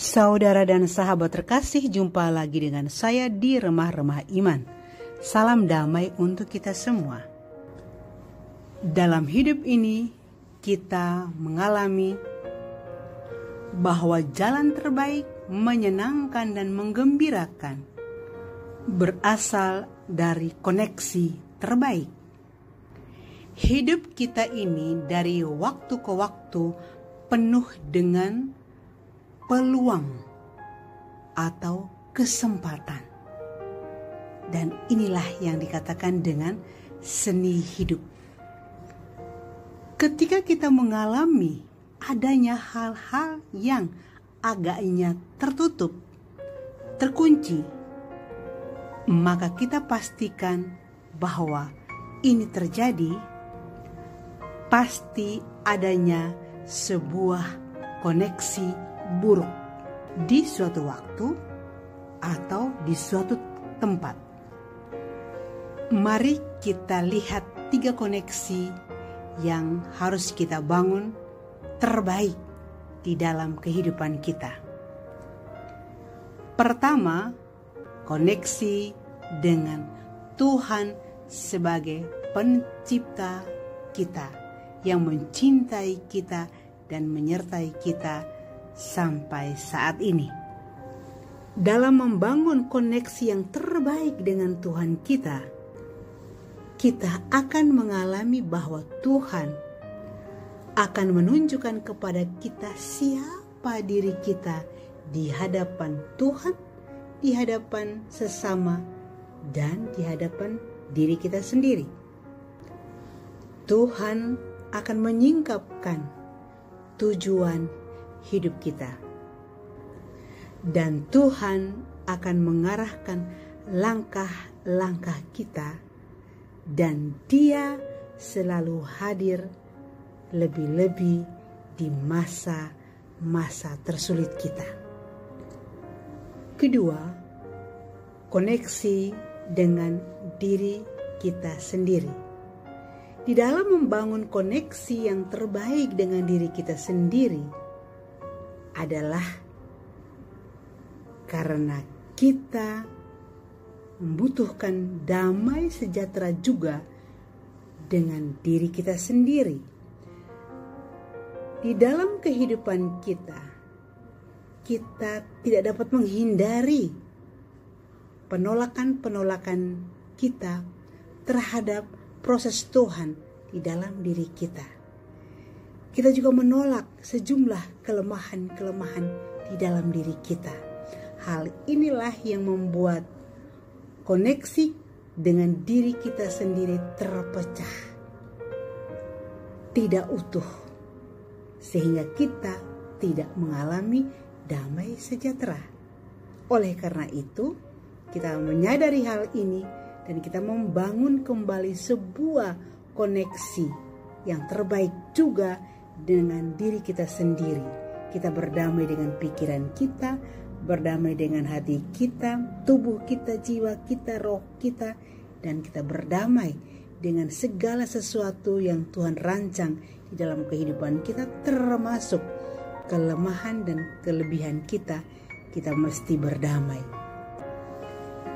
Saudara dan sahabat terkasih, jumpa lagi dengan saya di Remah-Remah Iman. Salam damai untuk kita semua. Dalam hidup ini, kita mengalami bahwa jalan terbaik, menyenangkan dan menggembirakan berasal dari koneksi terbaik. Hidup kita ini dari waktu ke waktu penuh dengan peluang atau kesempatan. Dan inilah yang dikatakan dengan seni hidup. Ketika kita mengalami adanya hal-hal yang agaknya tertutup, terkunci, maka kita pastikan bahwa ini terjadi pasti adanya sebuah koneksi buruk di suatu waktu atau di suatu tempat. Mari kita lihat 3 koneksi yang harus kita bangun terbaik di dalam kehidupan kita. Pertama, koneksi dengan Tuhan sebagai pencipta kita yang mencintai kita dan menyertai kita sampai saat ini. Dalam membangun koneksi yang terbaik dengan Tuhan kita akan mengalami bahwa Tuhan akan menunjukkan kepada kita siapa diri kita di hadapan Tuhan, di hadapan sesama, dan di hadapan diri kita sendiri. Tuhan akan menyingkapkan tujuan hidup kita. Dan Tuhan akan mengarahkan langkah-langkah kita, dan Dia selalu hadir lebih-lebih di masa-masa tersulit kita. Kedua, koneksi dengan diri kita sendiri. Di dalam membangun koneksi yang terbaik dengan diri kita sendiri adalah karena kita membutuhkan damai sejahtera juga dengan diri kita sendiri. Di dalam kehidupan kita tidak dapat menghindari penolakan-penolakan kita terhadap proses Tuhan di dalam diri kita. Kita juga menolak sejumlah kelemahan-kelemahan di dalam diri kita. Hal inilah yang membuat koneksi dengan diri kita sendiri terpecah, tidak utuh, sehingga kita tidak mengalami damai sejahtera. Oleh karena itu, kita menyadari hal ini dan kita membangun kembali sebuah koneksi yang terbaik juga dengan diri kita sendiri. Kita berdamai dengan pikiran kita, berdamai dengan hati kita, tubuh kita, jiwa kita, roh kita, dan kita berdamai dengan segala sesuatu yang Tuhan rancang di dalam kehidupan kita, termasuk kelemahan dan kelebihan kita. Kita mesti berdamai.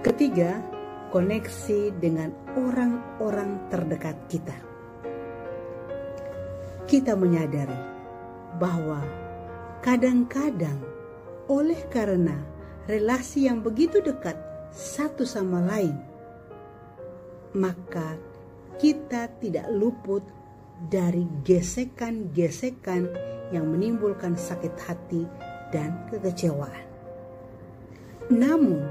Ketiga, koneksi dengan orang-orang terdekat kita. Kita menyadari bahwa kadang-kadang oleh karena relasi yang begitu dekat satu sama lain, maka kita tidak luput dari gesekan-gesekan yang menimbulkan sakit hati dan kekecewaan. Namun,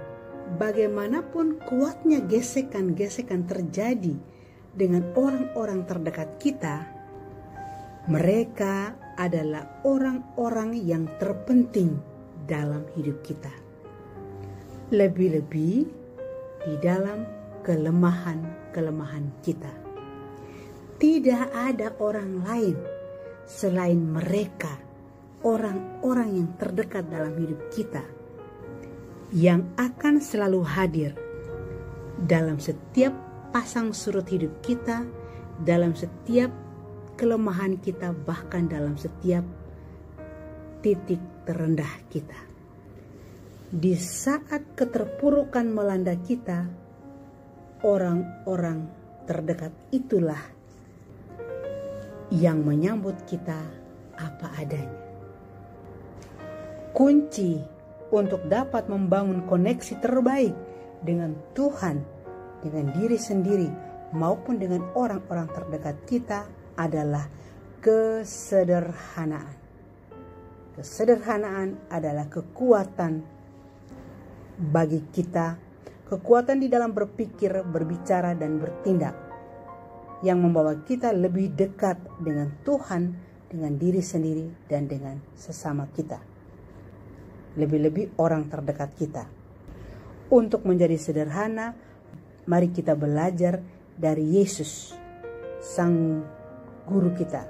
bagaimanapun kuatnya gesekan-gesekan terjadi dengan orang-orang terdekat kita, mereka adalah orang-orang yang terpenting dalam hidup kita. Lebih-lebih di dalam kelemahan-kelemahan kita. Tidak ada orang lain selain mereka, orang-orang yang terdekat dalam hidup kita, yang akan selalu hadir dalam setiap pasang surut hidup kita, dalam setiap kelemahan kita, bahkan dalam setiap titik terendah kita. Di saat keterpurukan melanda kita, orang-orang terdekat itulah yang menyambut kita apa adanya. Kunci untuk dapat membangun koneksi terbaik dengan Tuhan, dengan diri sendiri, maupun dengan orang-orang terdekat kita adalah kesederhanaan. Kesederhanaan adalah kekuatan bagi kita, kekuatan di dalam berpikir, berbicara, dan bertindak yang membawa kita lebih dekat dengan Tuhan, dengan diri sendiri, dan dengan sesama kita. Lebih-lebih orang terdekat kita. Untuk menjadi sederhana, mari kita belajar dari Yesus, Sang Guru kita.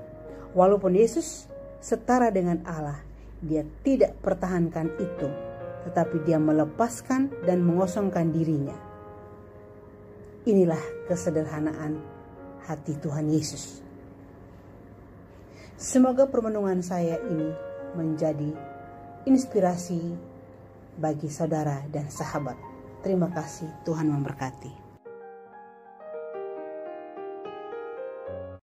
Walaupun Yesus setara dengan Allah, Dia tidak pertahankan itu, tetapi Dia melepaskan dan mengosongkan dirinya. Inilah kesederhanaan hati Tuhan Yesus. Semoga permenungan saya ini menjadi inspirasi bagi saudara dan sahabat. Terima kasih, Tuhan memberkati.